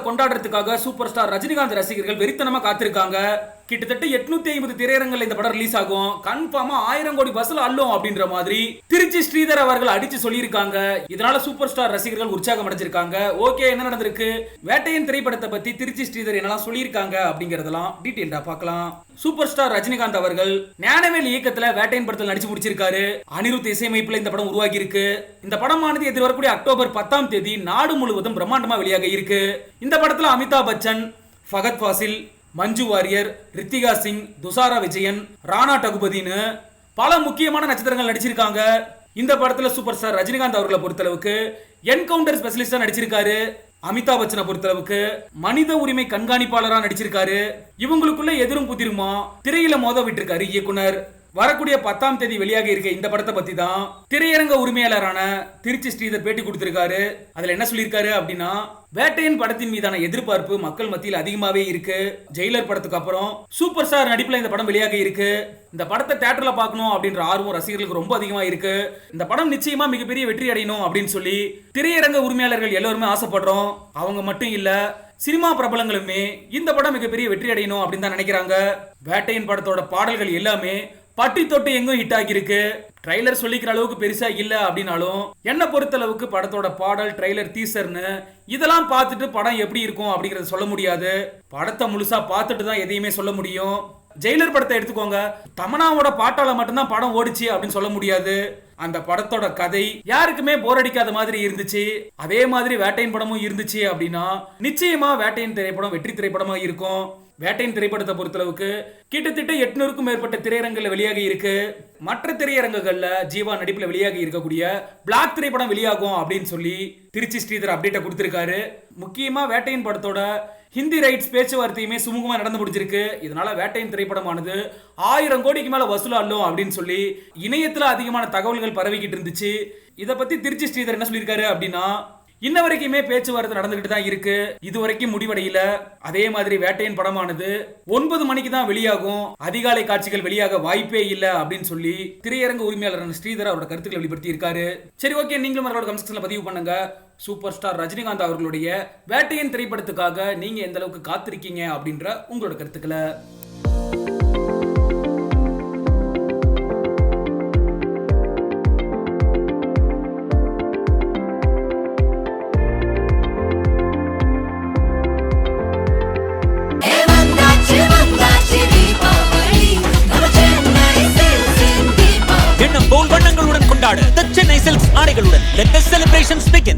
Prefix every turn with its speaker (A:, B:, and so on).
A: கொண்டாடுறதுக்காக super star Rajinikanth ரசிகர்கள் வெறித்தனமா காத்திருக்காங்க. கிட்டத்தட்ட 850 திரையரங்குல இந்த படம் ரிலீஸ் ஆகும். கன்ஃபார்மா 1000 கோடி வசூல் அள்ளும் அப்படின்ற மாதிரி திருச்சி ஸ்ரீதர் அவர்கள் அடிச்சு சொல்லியிருக்காங்க. இதனால சூப்பர் ஸ்டார் ரசிகர்கள் உற்சாகம் அடைஞ்சிருக்காங்க. ஓகே, என்ன நடந்திருக்கு, வேட்டையன் திரைப்படத்தை பத்தி திருச்சி ஸ்ரீதர் என்னெல்லாம் சொல்லியிருக்காங்க அப்படிங்கறதெல்லாம் டீடைல்டா பார்க்கலாம். சூப்பர் ஸ்டார் ரஜினிகாந்த் அவர்கள் ஞானவேல் இயக்கத்துல வேட்டையன் படத்தில் நடிச்சு முடிச்சிருக்காரு. அனிருத் இசையமைப்புல இந்த படம் உருவாகி இருக்கு. இந்த படமானது எதிர்வரக்கூடிய அக்டோபர் 10ஆம் தேதி நாடு முழுவதும் பிரம்மாண்டமா வெளியாக இருக்கு. இந்த படத்துல அமிதாப் பச்சன், ஃபகத் ஃபாசில், மஞ்சு வாரியர், ரித்திகா சிங், துஷாரா விஜயன், ராணா டகுபதினு பல முக்கியமான நட்சத்திரங்கள் நடிச்சிருக்காங்க. இந்த படத்துல சூப்பர் ஸ்டார் ரஜினிகாந்த் அவர்களை பொறுத்தளவுக்கு என்கவுண்டர் ஸ்பெஷலிஸ்டா நடிச்சிருக்காரு. அமிதாப் பச்சனை பொறுத்தளவுக்கு மனித உரிமை கண்காணிப்பாளரா நடிச்சிருக்காரு. இவங்களுக்குள்ள எதிரும் புதிருமா திரையில மோத விட்டிருக்காரு இயக்குனர். வரக்கூடிய 10ஆம் தேதி வெளியாக இருக்க இந்த படத்தை பத்தி தான் திரையரங்க உரிமையாளரான திருச்சி ஸ்ரீதர் பேட்டி கொடுத்திருக்காரு. அதுல என்ன சொல்லியிருக்காரு அப்படின்னா, வேட்டையன் படத்தின் மீதான எதிர்பார்ப்பு மக்கள் மத்தியில் அதிகமாவே இருக்கு. ஜெயிலர் படத்துக்கு அப்புறம் சூப்பர் ஸ்டார் நடிப்புல இந்த படம் வெளியாக இருக்கு. இந்த படத்தை தியேட்டர்ல பார்க்கணும் அப்படின்ற ஆர்வம் ரசிகர்களுக்கு ரொம்ப அதிகமா இருக்கு. இந்த படம் நிச்சயமா மிகப்பெரிய வெற்றி அடையணும் அப்படின்னு சொல்லி திரையரங்க உரிமையாளர்கள் எல்லாருமே ஆசைப்படுறோம். அவங்க மட்டும் இல்ல, சினிமா பிரபலங்களுமே இந்த படம் மிகப்பெரிய வெற்றி அடையணும் அப்படின்னு தான் நினைக்கிறாங்க. வேட்டையன் படத்தோட பாடல்கள் எல்லாமே பட்டி தொட்டு எங்கும் ஹிட் ஆகிருக்கு. ட்ரைலர் சொல்லிக்கிற அளவுக்கு பெருசா இல்ல அப்படின்னாலும் என்ன பொறுத்தளவுக்கு படத்தோட பாடல், ட்ரைலர், டீசர்னு இதெல்லாம் பார்த்துட்டு படம் எப்படி இருக்கும் அப்படிங்கறத சொல்ல முடியாது. படத்தை முழுசா பார்த்துட்டு தான் எதையுமே சொல்ல முடியும். ஜெயிலர் படத்தை எடுத்துக்கோங்க, தமனாவோட பாட்டால மட்டும்தான் படம் ஓடிச்சு அப்படின்னு சொல்ல முடியாது. அந்த படத்தோட கதை யாருக்குமே போர் அடிக்காத மாதிரி இருந்துச்சு. அதே மாதிரி வேட்டையன் படமும் இருந்துச்சு அப்படின்னா நிச்சயமா வேட்டையன் திரைப்படம் வெற்றி திரைப்படமா இருக்கும். வேட்டையன் திரைப்படத்தை பொறுத்தளவுக்கு கிட்டத்தட்ட 800க்கும் மேற்பட்ட திரையரங்குல வெளியாக இருக்கு. மற்ற திரையரங்குகள்ல ஜீவா நடிப்புல வெளியாக இருக்கக்கூடிய பிளாக் திரைப்படம் வெளியாகும் அப்படின்னு சொல்லி திருச்சி ஸ்ரீதர் அப்டேட்டை கொடுத்திருக்காரு. முக்கியமா வேட்டையன் படத்தோட ஹிந்தி ரைட்ஸ் பேச்சுவார்த்தையுமே சுமூகமா நடந்து முடிச்சிருக்கு. இதனால வேட்டையன் திரைப்படமானது 1000 கோடிக்கு மேல வசூல் அள்ளும் அப்படின்னு சொல்லி இணையத்துல அதிகமான தகவல்கள் பரவிக்கிட்டு இருந்துச்சு. இதை பத்தி திருச்சி ஸ்ரீதர் என்ன சொல்லியிருக்காரு அப்படின்னா, இன்ன வரைக்குமே பேச்சுவார்த்தை நடந்துகிட்டு தான் இருக்கு, இது வரைக்கும் முடிவடையில. அதே மாதிரி வேட்டையன் படமானது 9 மணிக்கு தான் வெளியாகும், அதிகாலை காட்சிகள் வெளியாக வாய்ப்பே இல்ல அப்படின்னு சொல்லி திரையரங்கு உரிமையாளர் ஸ்ரீதர் அவரோட கருத்துக்களை வெளிப்படுத்தி இருக்காரு. சரி, ஓகே, நீங்களும் அவரோட கமெண்ட்ஸ்ல பதிவு பண்ணுங்க. சூப்பர் ஸ்டார் ரஜினிகாந்த் அவர்களுடைய வேட்டையன் திரைப்படத்துக்காக நீங்க எந்த அளவுக்கு காத்திருக்கீங்க அப்படின்ற உங்களோட கருத்துக்களை.
B: வண்ணங்களுடன் கொண்டாடு The Chennai Silks ஆடைகளுடன். Let the celebrations begin.